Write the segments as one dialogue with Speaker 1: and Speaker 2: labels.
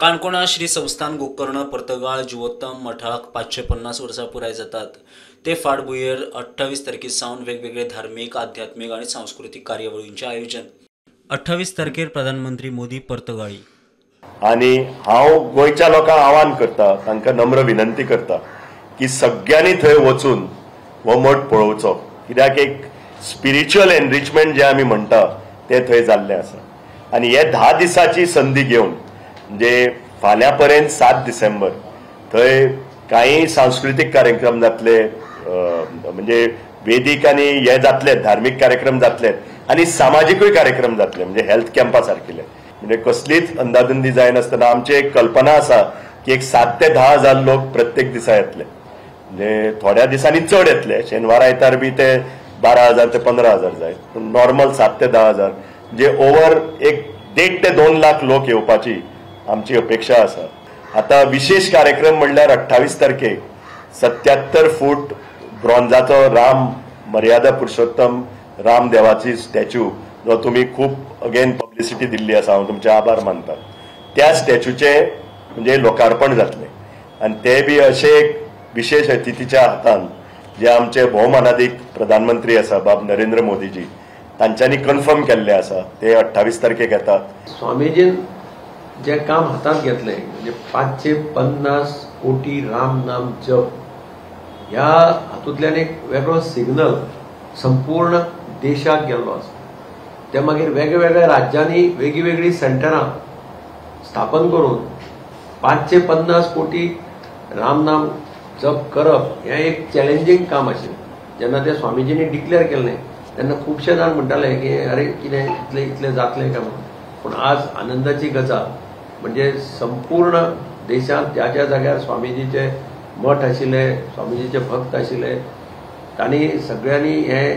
Speaker 1: काणकोणा श्री संस्थान गोकर्ण पर्तगाळ जीवोत्तम मठाक 550 वर्सां पुराय जातात। ते फाटभुंयेर 28 तारखे सावन वेगवेगळे धार्मिक, आध्यात्मिक आणि सांस्कृतिक कार्यावळींचे आयोजन। 28 तारखेर प्रधानमंत्री मोदी पर्तगाळी।
Speaker 2: आणि हांव गोंयच्या लोकांक आव्हान करता, तांकां नम्र विनंती करता की सगळ्यांनी थंय वचून हो मठ पळोवचो, कित्याक एक स्पिरिच्युअल एनरिचमेंट जे आमी म्हणटा ते थंय जाल्लें आसा। आणि हे 10 दिसाची संधी घेवन म्हणजे फाल्यां पर्यंत 7 डिसेंबर थंय काही सांस्कृतिक कार्यक्रम जातले, म्हणजे वेदीक आनी हे जातले, धार्मिक कार्यक्रम जातले आणि सामाजिकूय कार्यक्रम जातले, म्हणजे हेल्थ कॅम्पा सारकिले। म्हणजे कसलीच अंदाधुंदी जायनासतना आमची एक कल्पना आसा की एक 7 ते 10 हजार लोक प्रत्येक दिसा येतले, म्हणजे थोड्या दिसांनी चड येतले, शेनवार आयतार बी ते 12,000 ते 15,000 जाय, नॉर्मल 7 ते 10 हजार, म्हणजे ओव्हर एक 1.5 ते 2 लाख लोक येवपाची आमची अपेक्षा आसा। आता विशेष कार्यक्रम म्हणल्यार 28 तारखेक 77 फूट ब्रॉन्झाचो राम मर्यादा पुरुषोत्तम राम देवाची स्टॅच्यू, जो तुम्ही खूप अगेन पब्लिसिटी दिल्ली आसा, हांव तुमचे आभार मानता। त्या स्टॅच्यूचे म्हणजे लोकार्पण जातले आणि ते बी अशे एक विशेष अतिथीच्या हातान जे आमचे भौमानाधिक प्रधानमंत्री आसा बाब नरेंद्र मोदीजी, तांच्यांनी कन्फर्म केल्ले आसा, ते 28 तारखेक येतात।
Speaker 3: स्वामीजीन जे काम हातात घेतले म्हणजे 550 कोटी राम नाम जप, ह्या हातूंतल्यान एक वेगळो सिग्नल संपूर्ण देशाक गेल्लो आसा। ते मागीर वेगवेगळ्या राज्यांनी वेगळीवेगळी सेंटरां स्थापन करून 550 कोटी राम नाम जप करप हें एक चॅलेंजींग काम आशिल्लें। जेन्ना ते स्वामीजींनी डिक्लेअर केल्लें तेन्ना खुबशे जाण म्हणटाले की अरे कितें इतले जातलें काय म्हणून, पूण आज आनंदाची गजाल म्हणजे संपूर्ण देशांत ज्या ज्या जाग्यार स्वामीजीचे मठ आशिल्ले, स्वामीजीचे भक्त आशिल्ले, तांणी सगळ्यांनी हे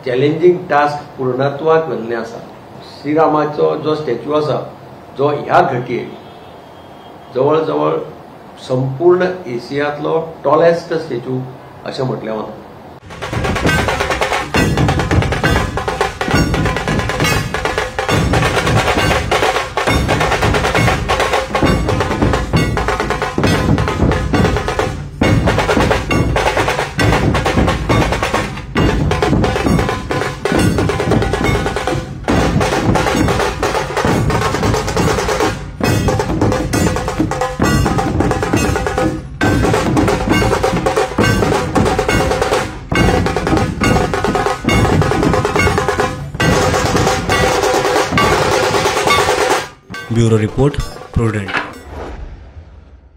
Speaker 3: चॅलेंजींग टास्क पूर्णत्वाक व्हेल्लें आसा। श्रीरामाचो जो स्टॅच्यू आसा, जो ह्या घटयेक जवळ जवळ संपूर्ण एशियांतलो टॉलेस्ट स्टॅच्यू अशें म्हटलें वता।
Speaker 1: Bureau report prudent.